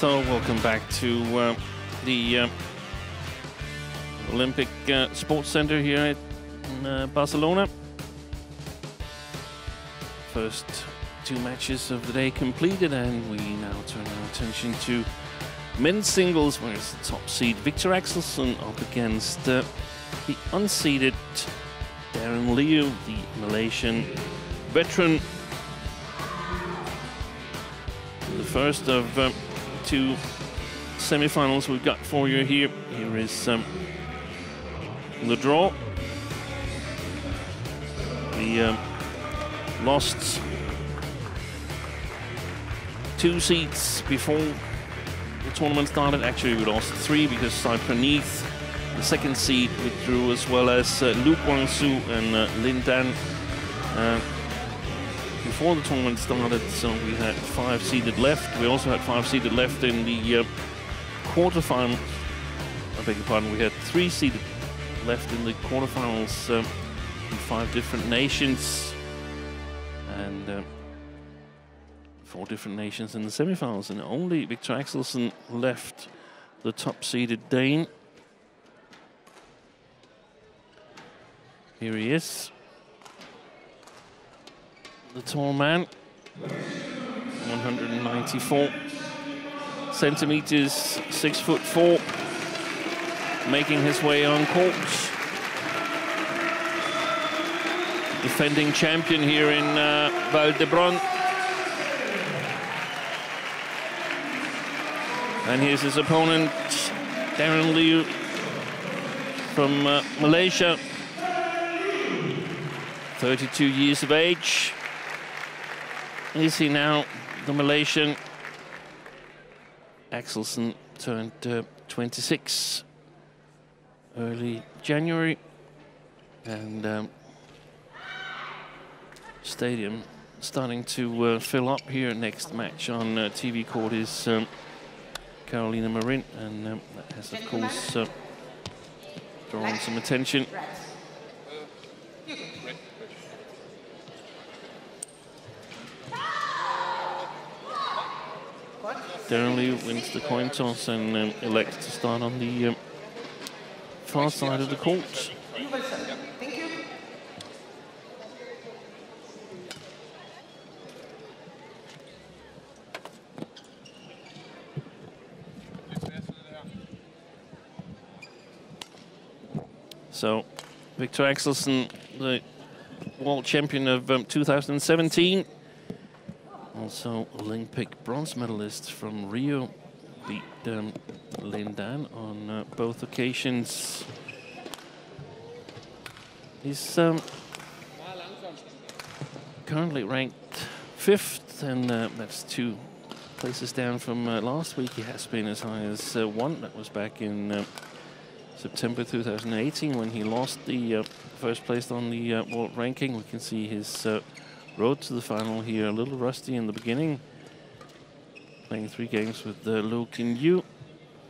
So welcome back to the Olympic Sports Center here in Barcelona. First two matches of the day completed, and we now turn our attention to men's singles, where it's the top seed Viktor AXELSEN up against the unseeded Daren LIEW, the Malaysian veteran. The first of two semi-finals we've got for you here. Here is the draw. We lost 2 seeds before the tournament started. Actually, we lost 3 because Cypernith, the second seed, withdrew, as well as Luke Wang-Su and Lin Dan before the tournament started. So we had 5 seeded left. We also had 5 seeded left in the quarterfinals. I beg your pardon. We had 3 seeded left in the quarterfinals in 5 different nations, and 4 different nations in the semifinals, and only Viktor AXELSEN left the top-seeded Dane. Here he is, the tall man, 194 centimeters, 6'4", making his way on court. Defending champion here in Val-d'Hebron. And here's his opponent, Daren LIEW from Malaysia, 32 years of age. Is he now the Malaysian? AXELSEN turned 26 early January, and stadium starting to fill up here. Next match on TV court is Carolina Marin, and that has, of course, drawn some attention. Daren LIEW wins the coin toss and elects to start on the far side of the court. So, Viktor AXELSEN, the world champion of 2017, also Olympic bronze medalist from Rio, beat Lin Dan on both occasions. He's currently ranked 5th, and that's 2 places down from last week. He has been as high as 1. That was back in September 2018, when he lost the first place on the world ranking. We can see his road to the final here, a little rusty in the beginning. Playing 3 games with Loh Kin Yew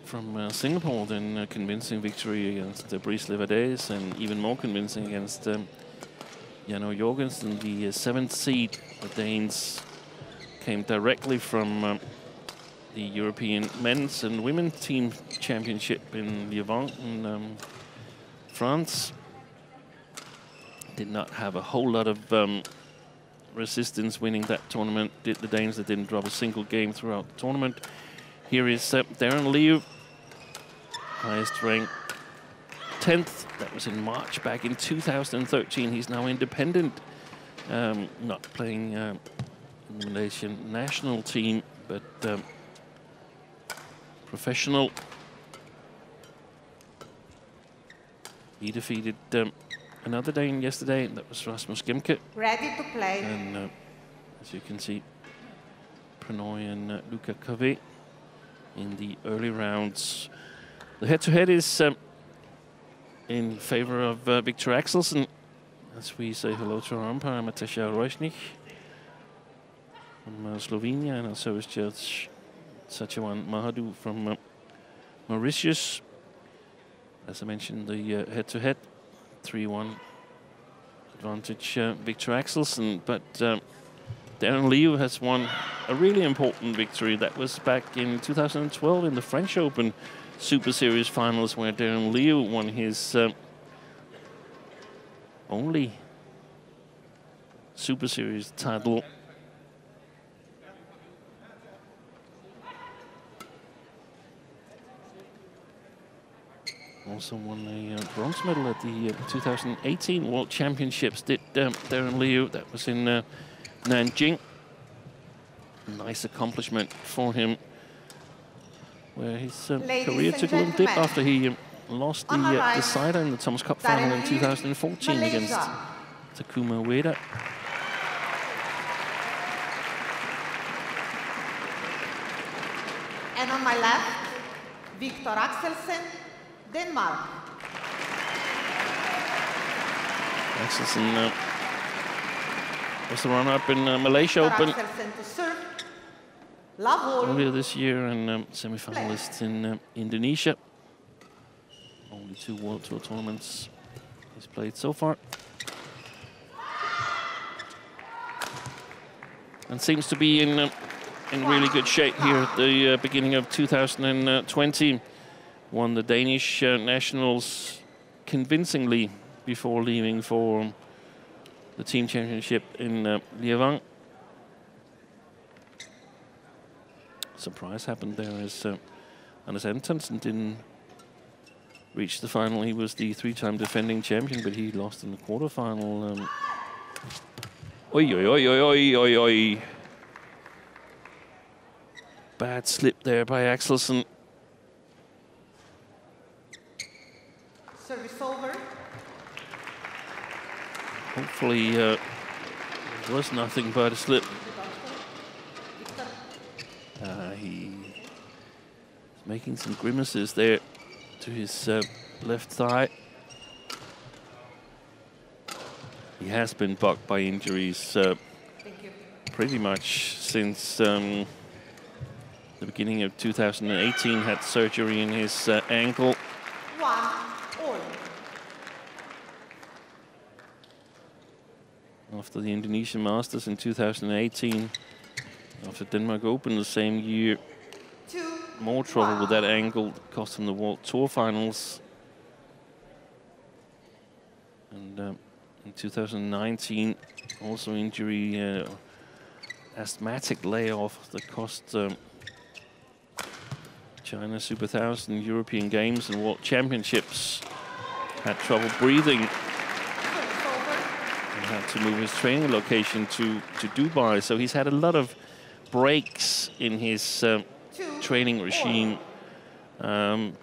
from Singapore, then a convincing victory against Brice Levadès, and even more convincing against Janno Jorgensen, the 7th seed. The Danes came directly from the European Men's and Women's Team Championship in LIEW in France. Did not have a whole lot of resistance winning that tournament. The Danes that didn't drop a single game throughout the tournament. Here is Daren LIEW, highest rank, 10th. That was in March back in 2013. He's now independent, not playing in the Malaysian national team, but professional. He defeated another Dane yesterday, and that was Rasmus Gemke. Ready to play. And as you can see, Pranoy and Luca Cave in the early rounds. The head-to-head is in favor of Viktor AXELSEN, as we say hello to our umpire, Mateja Rojnik from Slovenia, and also is Judge Sachawan Mahadu from Mauritius. As I mentioned, the head-to-head 3-1 advantage Viktor AXELSEN, but Darren LIEW has won a really important victory. That was back in 2012 in the French Open Super Series finals, where Darren LIEW won his only Super Series title. Also won a bronze medal at the 2018 World Championships, did Darren LIEW. That was in Nanjing. Nice accomplishment for him, where his career took a little dip after he lost the decider in the Thomas Cup final in 2014 against Takuma Ueda. And on my left, Viktor AXELSEN, Denmark. AXELSEN was the runner-up in Malaysia Open earlier this year, and semi-finalist in Indonesia. Only 2 World Tour tournaments he's played so far. And seems to be in really good shape here at the beginning of 2020. Won the Danish Nationals convincingly before leaving for the team championship in LIEW. Surprise happened there as Anders Antonsen didn't reach the final. He was the 3-time defending champion, but he lost in the quarterfinal. Oi, oi, oi, oi, oi, oi. Bad slip there by AXELSEN. Service over. Hopefully it was nothing but a slip. He's making some grimaces there to his left thigh. He has been bugged by injuries pretty much since the beginning of 2018. Had surgery in his ankle. 1-all. After the Indonesian Masters in 2018, after Denmark Open the same year, more trouble with that ankle, cost him the World Tour finals. And in 2019, also injury, asthmatic layoff that cost China Super 1000, European Games and World Championships. Had trouble breathing and had to move his training location to Dubai. So he's had a lot of breaks in his training regime,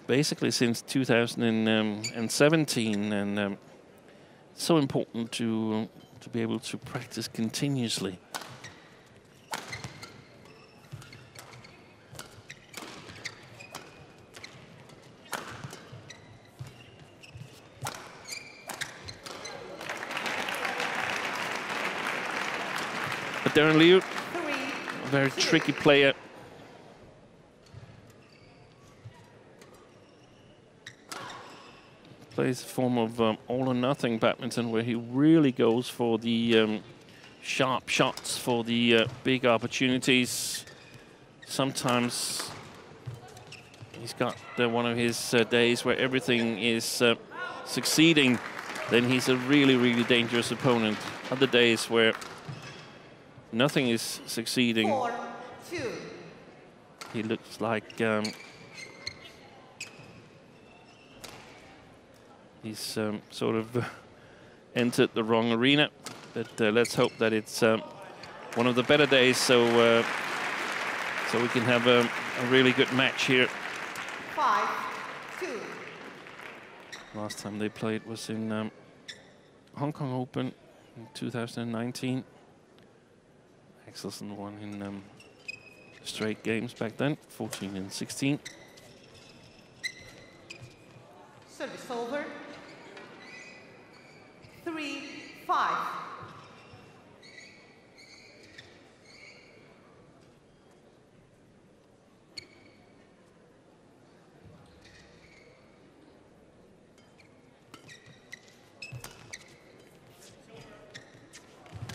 basically since 2017, and it's so important to be able to practice continuously. But Darren LIEW, a very tricky player. Plays a form of all or nothing badminton, where he really goes for the sharp shots, for the big opportunities. Sometimes he's got one of his days where everything is succeeding. Then he's a really, really dangerous opponent. Other days where nothing is succeeding. 4-2. He looks like he's sort of entered the wrong arena. But let's hope that it's one of the better days, so we can have a really good match here. 5-2. Last time they played was in Hong Kong Open in 2019. AXELSEN won in straight games back then, 14 and 16. Service over. 3-5.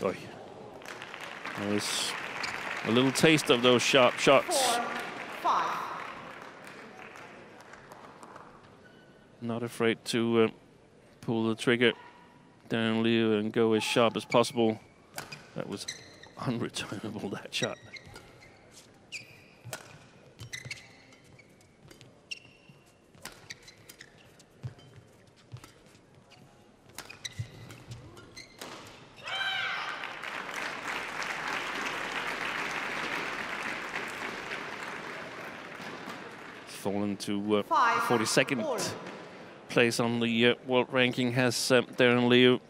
Oi. There's a little taste of those sharp shots. 4-5. Not afraid to pull the trigger down LIEW and go as sharp as possible. That was unreturnable, that shot. Fallen to 42nd place on the world ranking has Daren LIEW,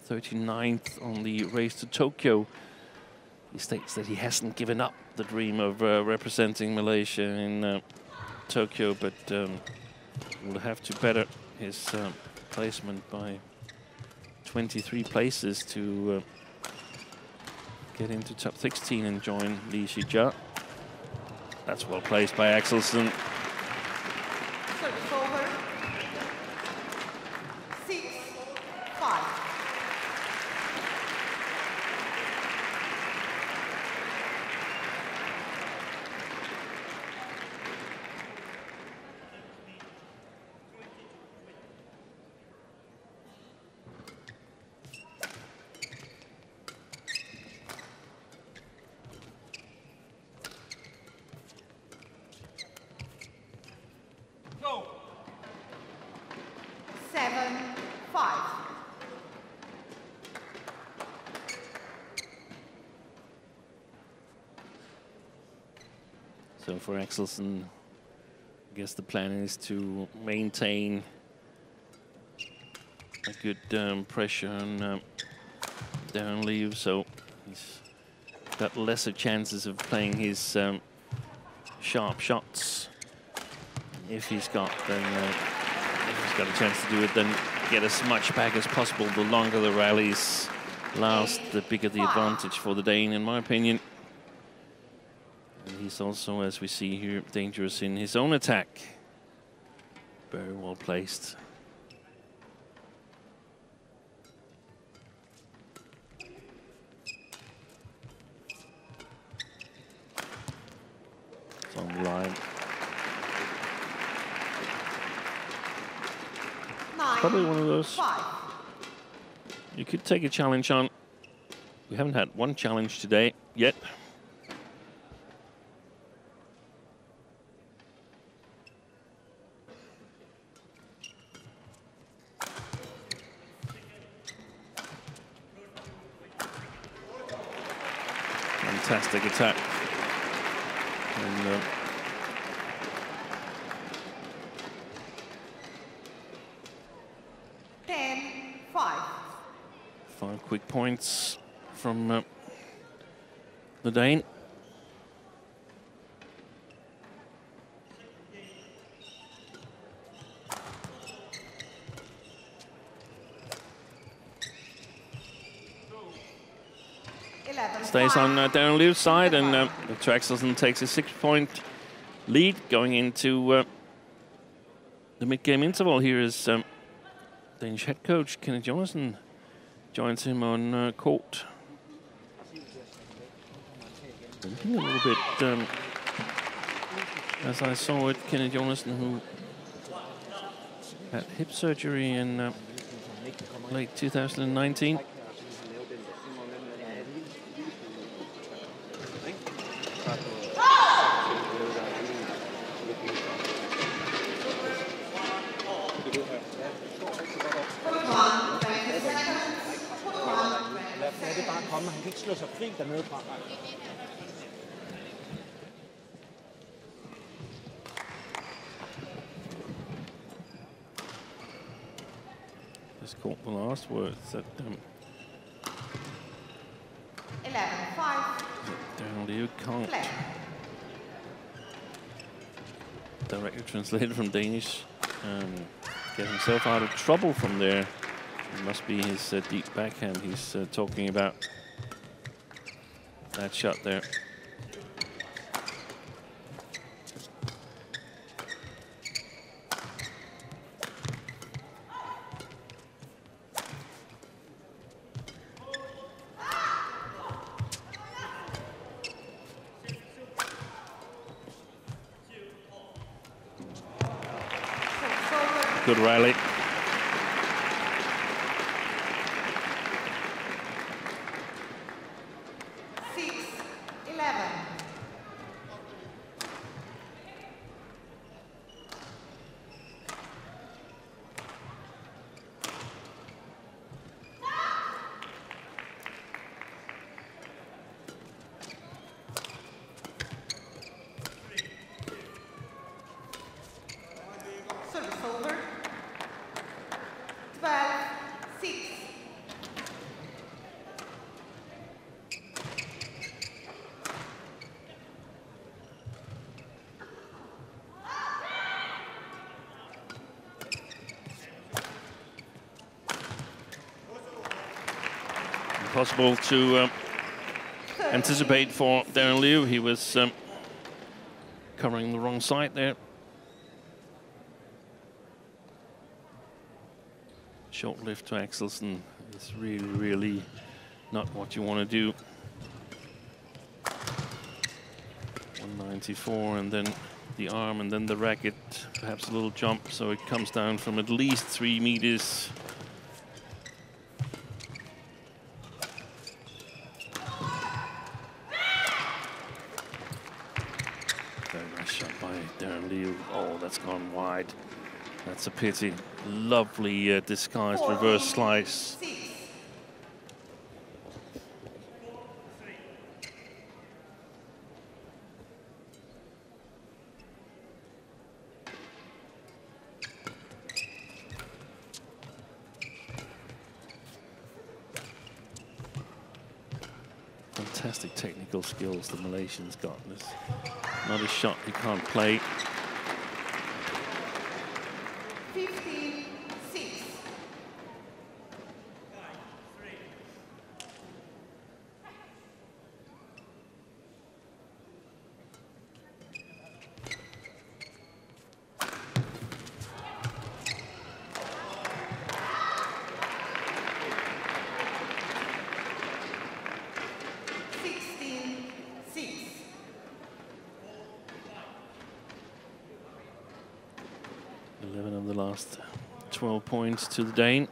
39th on the race to Tokyo. He states that he hasn't given up the dream of representing Malaysia in Tokyo, but will have to better his placement by 23 places to get into top 16 and join Lee Shijia. That's well placed by AXELSEN. Service over. 6-5. Go. 7-5. So for AXELSEN, I guess the plan is to maintain a good pressure on Daren LIEW, so he's got lesser chances of playing his sharp shots. If he's got a chance to do it, then get as much back as possible. The longer the rallies last, the bigger the advantage for the Dane, in my opinion. And he's also, as we see here, dangerous in his own attack. Very well placed. It's on the line. Probably one of those you could take a challenge on. We haven't had one challenge today yet. Fantastic attack. And, 10-5. 5 quick points from the Dane. Stays on Daren LIEW's side, and Viktor AXELSEN takes a 6-point lead going into the mid-game interval. Here is Danish head coach Kenneth Jonassen joins him on court. Looking a little bit, as I saw it, Kenneth Jonassen, who had hip surgery in late 2019. Just caught the last words that 11-5. Daren LIEW can't directly translated from Danish get himself out of trouble from there. It must be his deep backhand he's talking about. That shot there. Good rally. Impossible to anticipate for Daren LIEW. He was covering the wrong side there. Short lift to Axelsen is really, really not what you want to do. 194, and then the arm, and then the racket, perhaps a little jump, so it comes down from at least 3 meters. Very nice shot by Daren LIEW. Oh, that's gone wide. That's a pity. Lovely disguised reverse slice. Fantastic technical skills the Malaysian's got. There's not a shot he can't play. 15-6. Of the last 12 points to the Dane.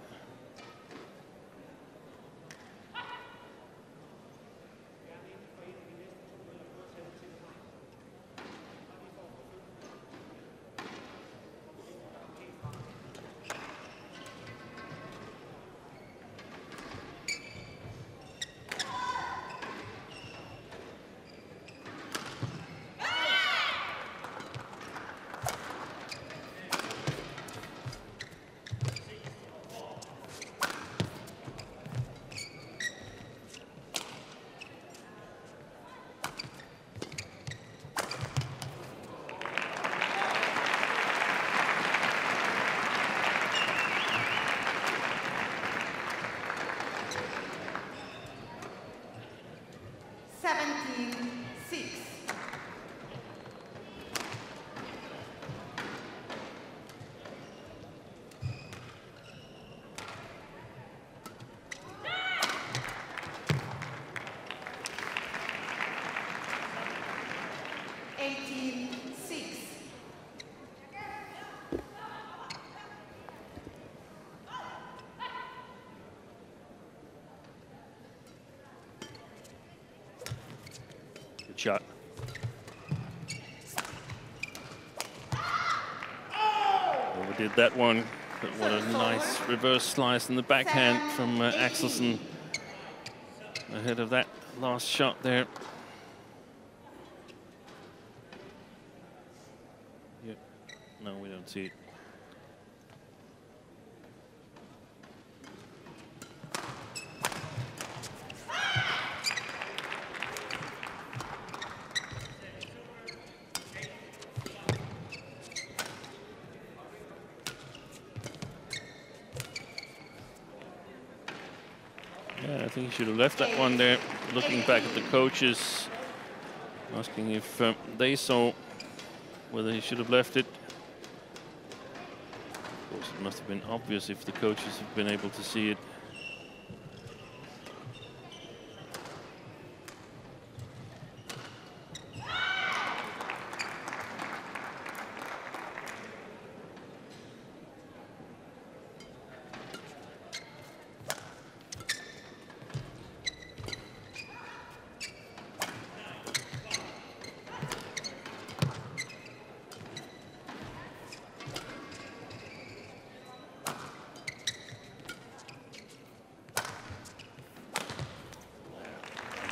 Good shot. Overdid that one, but what a nice reverse slice in the backhand from Axelsen ahead of that last shot there. Yep. No, we don't see it. Yeah, I think he should have left that one there. Looking back at the coaches, asking if they saw whether he should have left it. Of course, it must have been obvious if the coaches have been able to see it.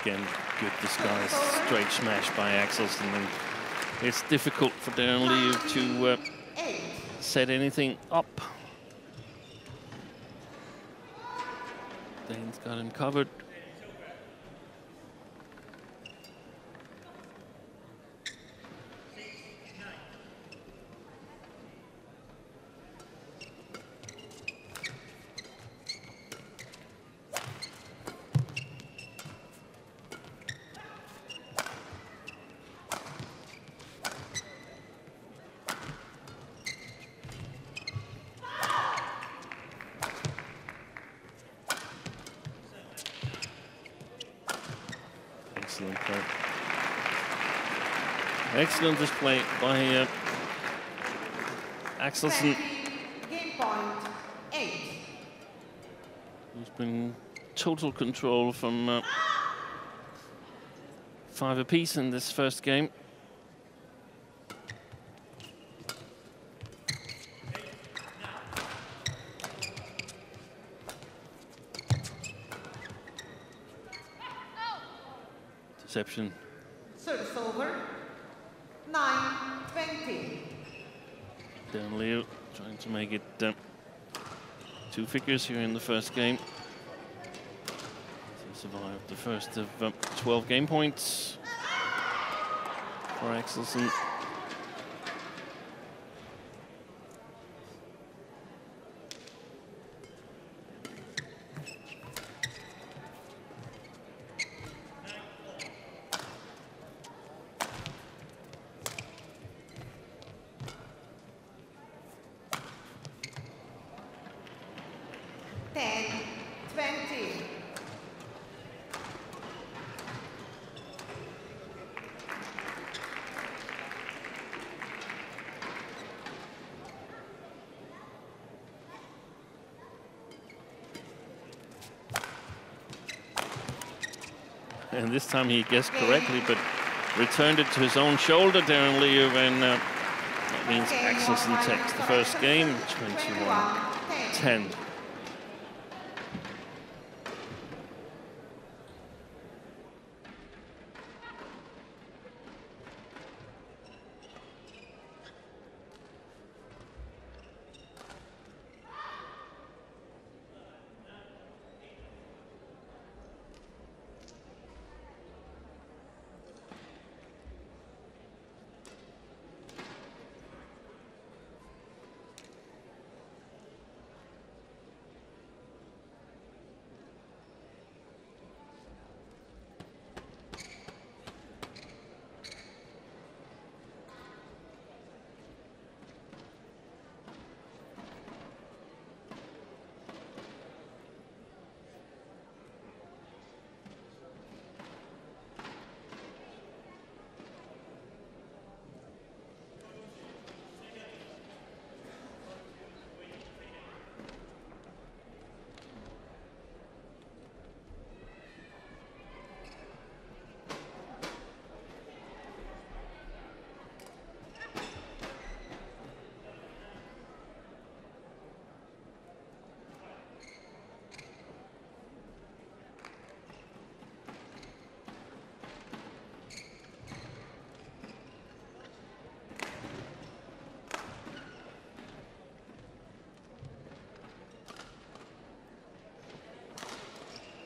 Again, good disguise, straight smash by Axelsen, and it's difficult for Daren LIEW to set anything up. Dane's got him covered. Excellent play. Excellent display by Axelsen. Game point 8. Who's been total control from 5 apiece in this first game. Deception. Service over. 9-20. Daren LIEW trying to make it 2 figures here in the first game. To survive the first of 12 game points for Axelsen. And this time he guessed correctly, but returned it to his own shoulder, Daren LIEW, and that means Axelsen takes the first game, 21-10.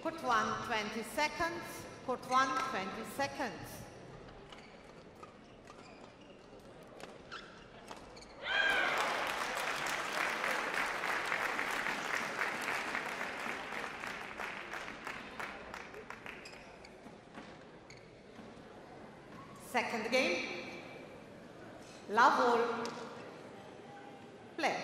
Court 1, 20 seconds. Court 1, 20 seconds. Second game. LIEW play.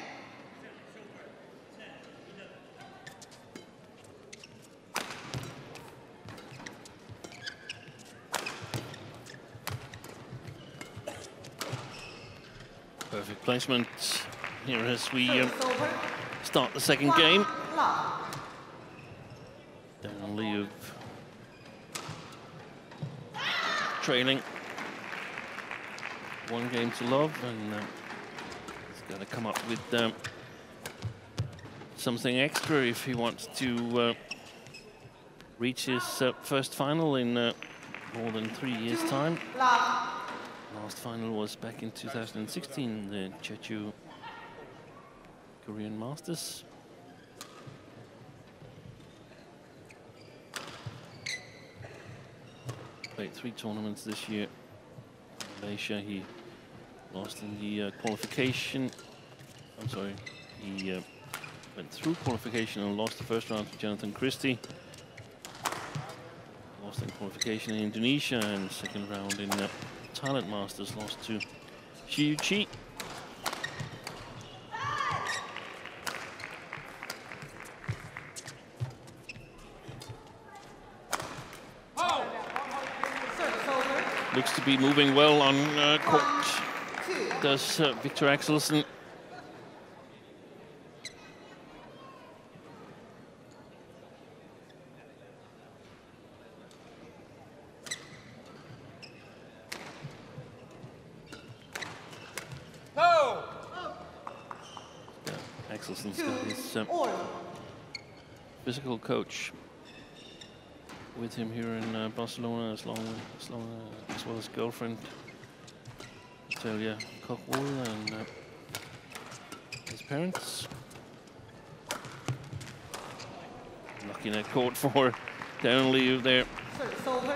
Perfect placement here as we start the second game. Daren LIEW trailing 1 game to love, and he's got to come up with something extra if he wants to reach his first final in more than 3 years' time. Last final was back in 2016, the Jeju Korean Masters. Played 3 tournaments this year. In Malaysia, he lost in the qualification. I'm sorry, he went through qualification and lost the first round to Jonathan Christie. Lost in qualification in Indonesia, and second round in Thailand Masters, lost to Shi Yuqi. Looks to be moving well on court. Does Viktor AXELSEN. AXELSEN's got his physical coach with him here in Barcelona, as well as girlfriend Natalia Kochwol and his parents. Lucky net court for Daren LIEW there. Service over.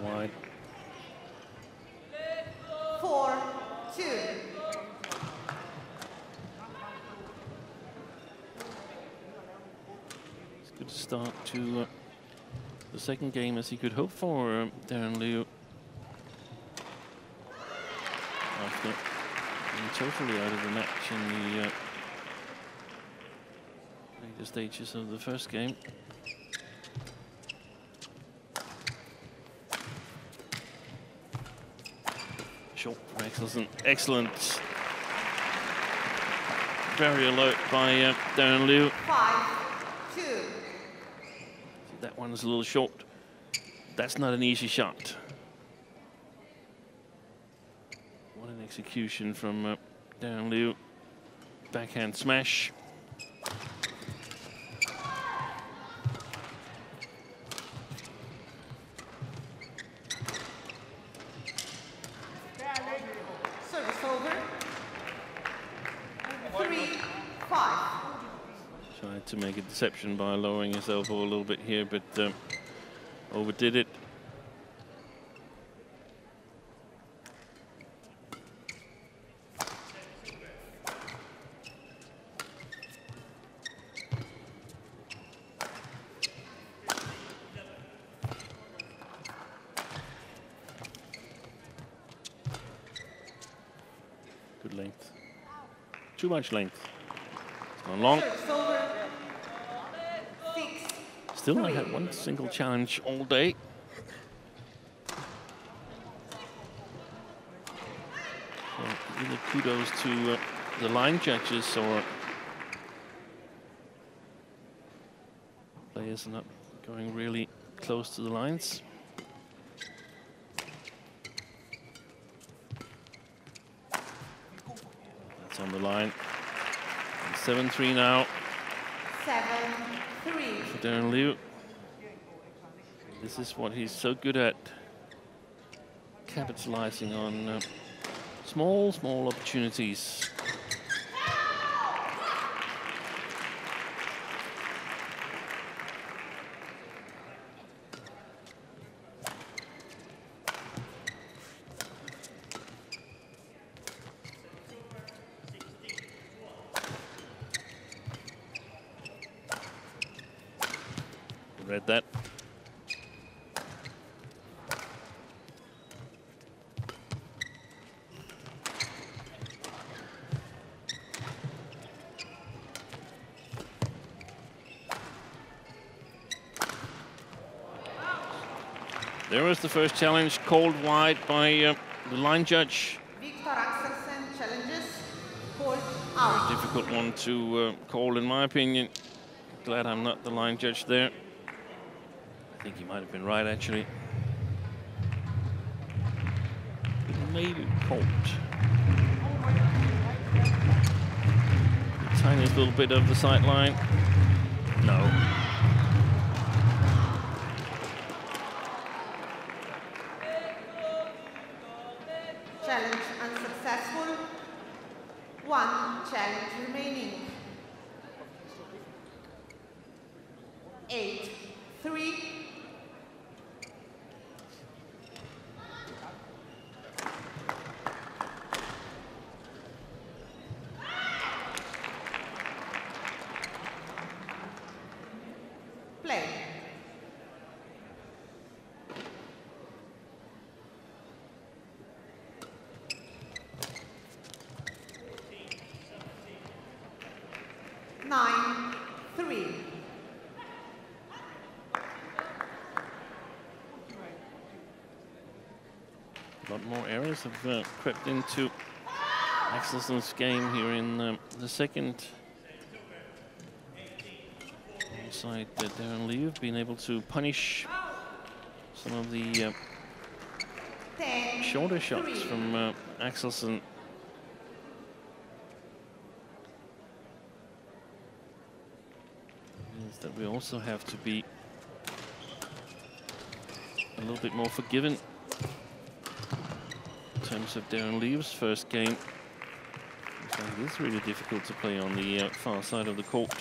Wide. 4-2. It's a good start to the second game as he could hope for, Daren LIEW. After being totally out of the match in the later stages of the first game. Short from AXELSEN. Excellent. Very alert by Daren LIEW. 5-2. That one's a little short. That's not an easy shot. What an execution from Daren LIEW. Backhand smash. Service over. 3-5. Tried to make a deception by lowering his elbow a little bit here, but overdid it. Good length. Too much length. It's gone long. Still not had one single challenge all day. So either kudos to the line judges or players are not going really close to the lines. That's on the line. 7-3 now. 7-3. For Daren LIEW. This is what he's so good at. Capitalizing on small opportunities. Read that. There was the first challenge called wide by the line judge. Viktor AXELSEN challenges called out. Very difficult one to call, in my opinion. Glad I'm not the line judge there. I think he might have been right, actually. Maybe caught. The tiniest little bit of the sideline. No. Challenge unsuccessful. One challenge remaining. 8-3. Play. Nine, 3. A lot more errors have crept into Axelsen's game here in the second. Inside Daren LIEW being able to punish some of the shorter shots from Axelsen. Means that we also have to be a little bit more forgiving in terms of Daren LIEW's first game. So it is really difficult to play on the far side of the court.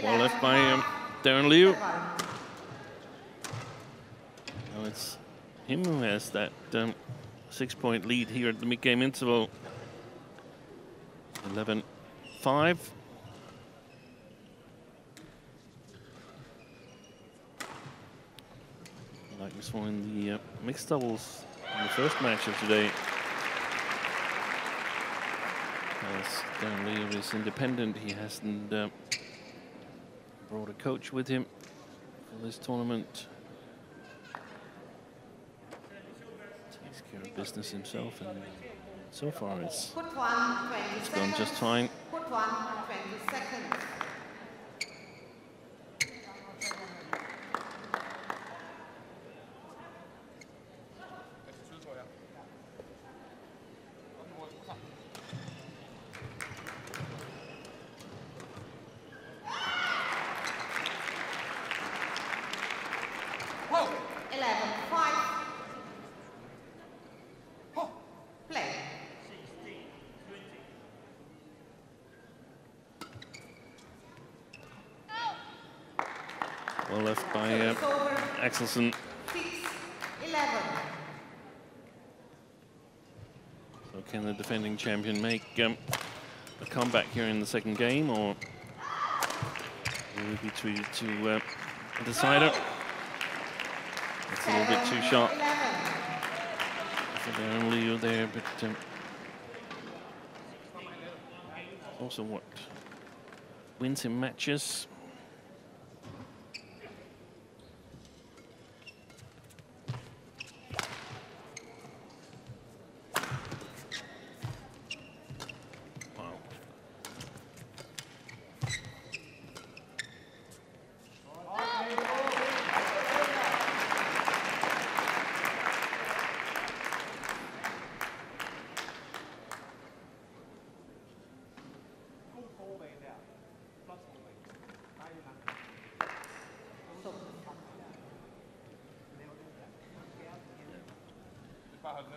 Well left by Daren LIEW. Now it's him who has that 6-point lead here at the mid-game interval. 11-5. Like we saw in the mixed doubles in the first match of today. As Daren LIEW is independent, he hasn't brought a coach with him for this tournament. Takes care of business himself, and so far it's gone just fine. Put 1, 20 seconds. Well left by AXELSEN. 6-11. So can the defending champion make a comeback here in the second game, or will we be treated to a decider? It's a little bit too sharp for Daren LIEW there, but also what wins him matches.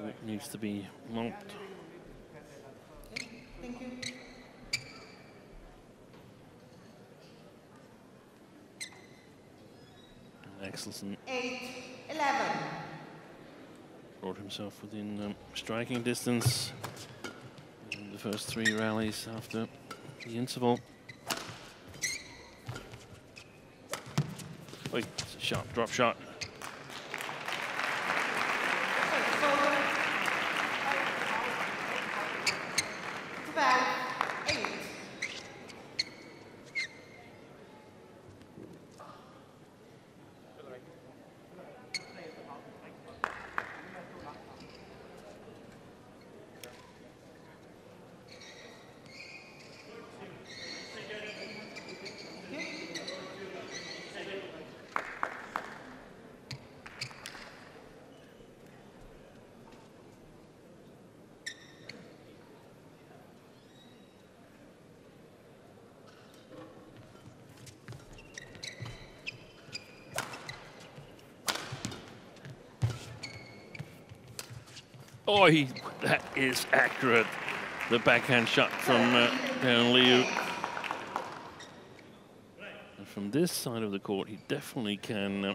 It needs to be marked. Okay, thank you. Axelsen 8-11. brought himself within striking distance in the first 3 rallies after the interval. Wait, it's a sharp drop shot. Service over. 12-8. Oh, that is accurate. The backhand shot from Daren LIEW. And from this side of the court, he definitely can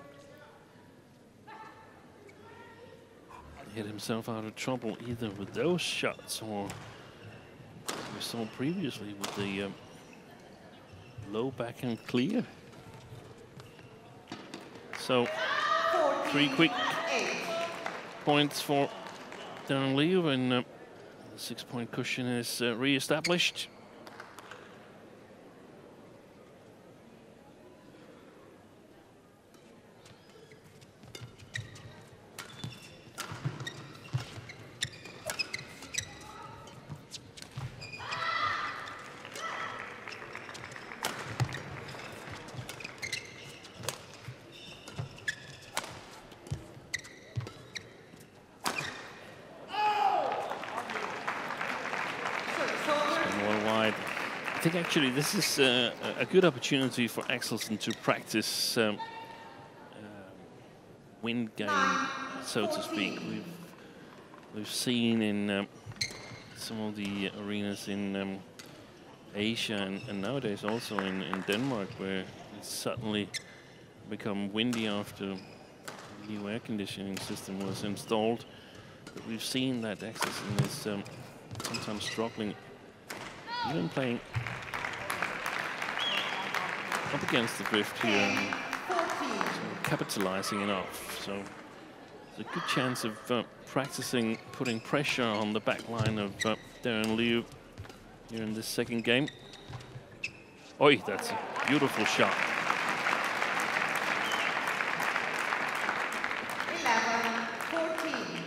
get himself out of trouble either with those shots or we saw previously with the low backhand clear. So 3 quick points for Daren LIEW, and the 6-point cushion is re-established. I think actually this is a good opportunity for Axelsen to practice wind game, so to speak. We've seen in some of the arenas in Asia and nowadays also in Denmark, where it's suddenly become windy after the new air conditioning system was installed. But we've seen that Axelsen is sometimes struggling, even playing up against the drift here, so capitalizing enough. So there's a good chance of practicing putting pressure on the back line of Daren LIEW here in this second game. Oi, that's a beautiful shot. 11-14.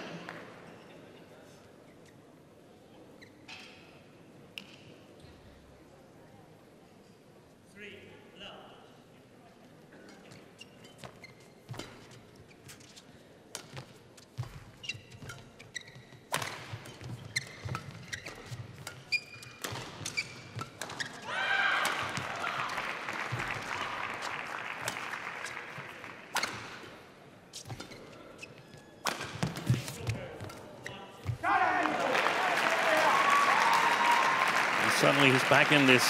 Suddenly he's back in this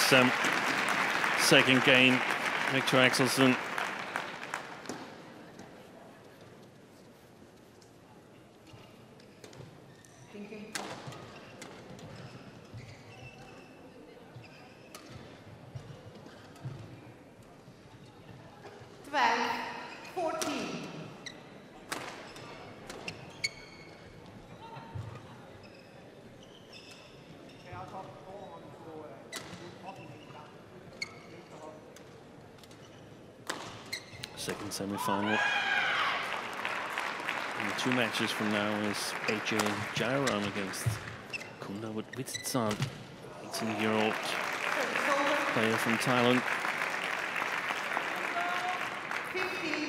second game, Viktor AXELSEN. Second semi-final. And 2 matches from now is AJ Jairam against Kundawut Witsan, 18-year-old player from Thailand. 15-12.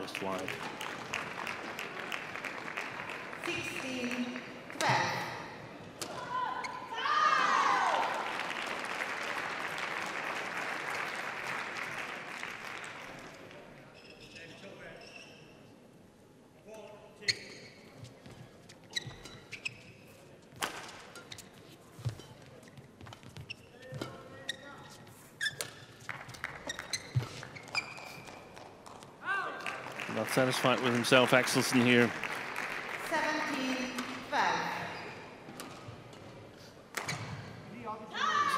just wide. 16-12. Not satisfied with himself, Axelsen here. 17-12.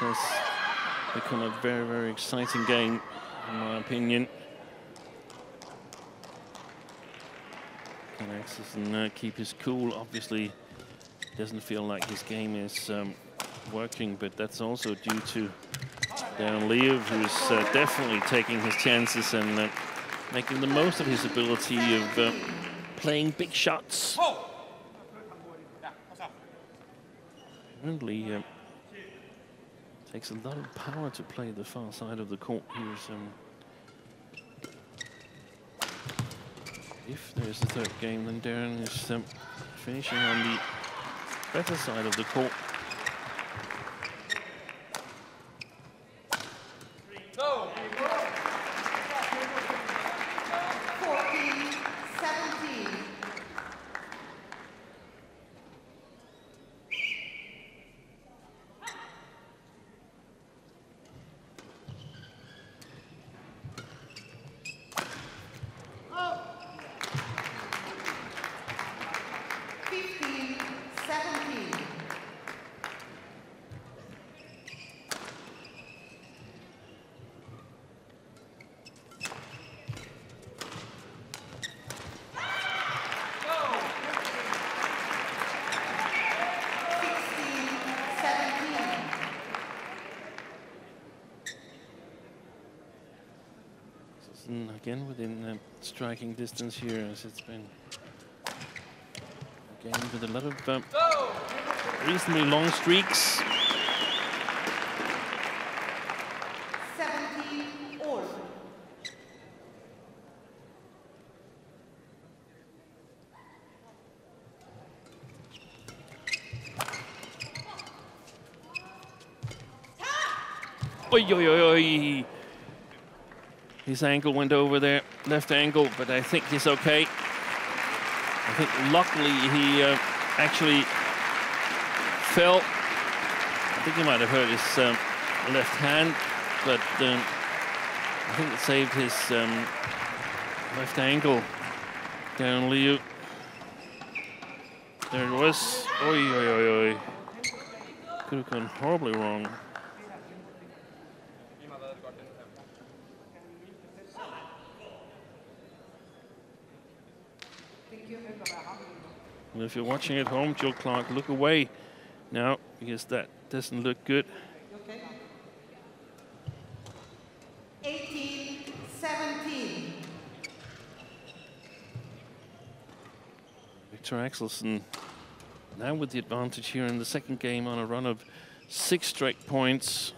This has become a very, very exciting game, in my opinion. Can Axelsen keep his cool? Obviously, doesn't feel like his game is working, but that's also due to Daren LIEW, who's definitely taking his chances and making the most of his ability of playing big shots. Apparently, takes a lot of power to play the far side of the court. Here's if there's a third game, then Daren is finishing on the better side of the court. Again within striking distance here, as it's been a game with a lot of reasonably long streaks. 17 all. Oi, oi, oi, oi. His ankle went over there, left ankle, but I think he's okay. I think luckily he actually fell. I think he might have hurt his left hand, but I think it saved his left ankle. Daren LIEW. There it was. Oi, oi, oi, oi. Could have gone horribly wrong. And if you're watching at home, Joe Clark, look away now, because that doesn't look good. 18-17. Viktor AXELSEN now with the advantage here in the second game on a run of 6 straight points.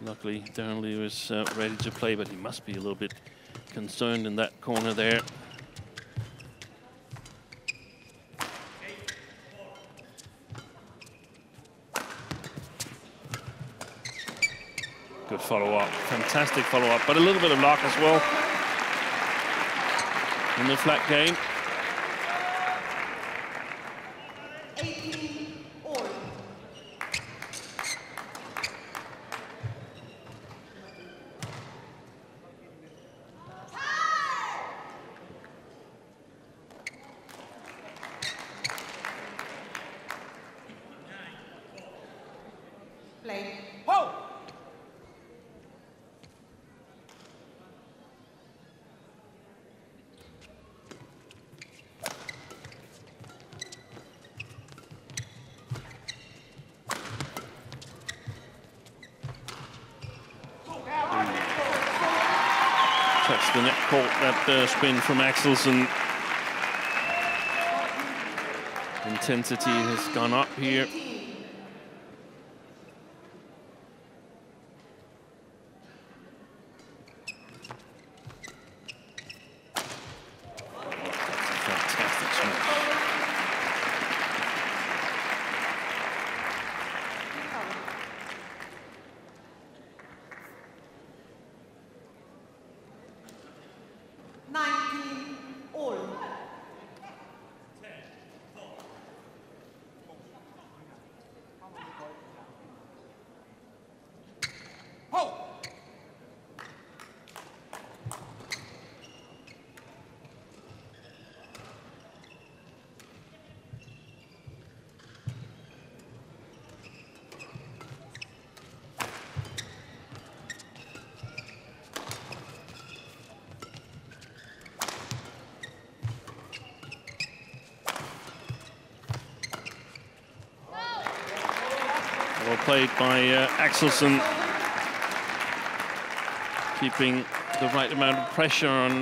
Luckily, Daren LIEW is ready to play, but he must be a little bit concerned in that corner there. Good follow-up, fantastic follow-up, but a little bit of luck as well in the flat game. 18 all. Play. Ho! Touched the net court, that spin from AXELSEN. Intensity has gone up here. Well played by Axelsen, keeping the right amount of pressure on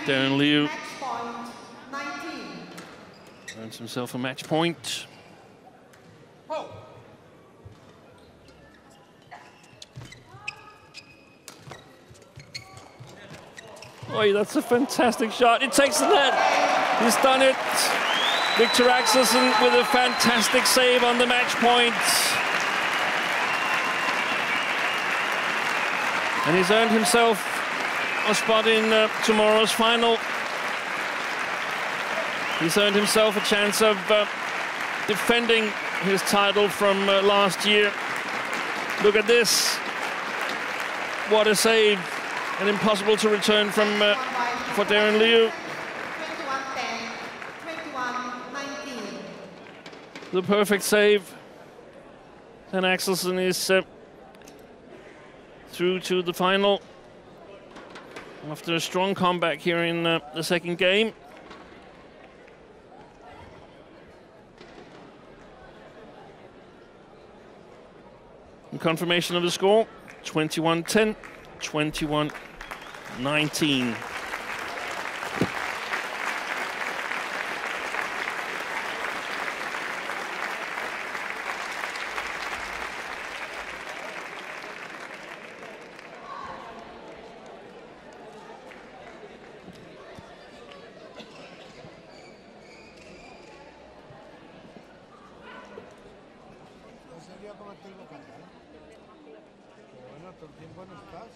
Daren LIEW. Earns himself a match point. Oh, that's a fantastic shot. It takes the net. He's done it. Viktor AXELSEN with a fantastic save on the match point. And he's earned himself a spot in tomorrow's final. He's earned himself a chance of defending his title from last year. Look at this. What a save. And impossible to return from for Daren LIEW. 21-10, 21-19. The perfect save. And Axelsen is through to the final after a strong comeback here in the second game. And confirmation of the score, 21-10, 21-19. Bueno, todo el tiempo no estás.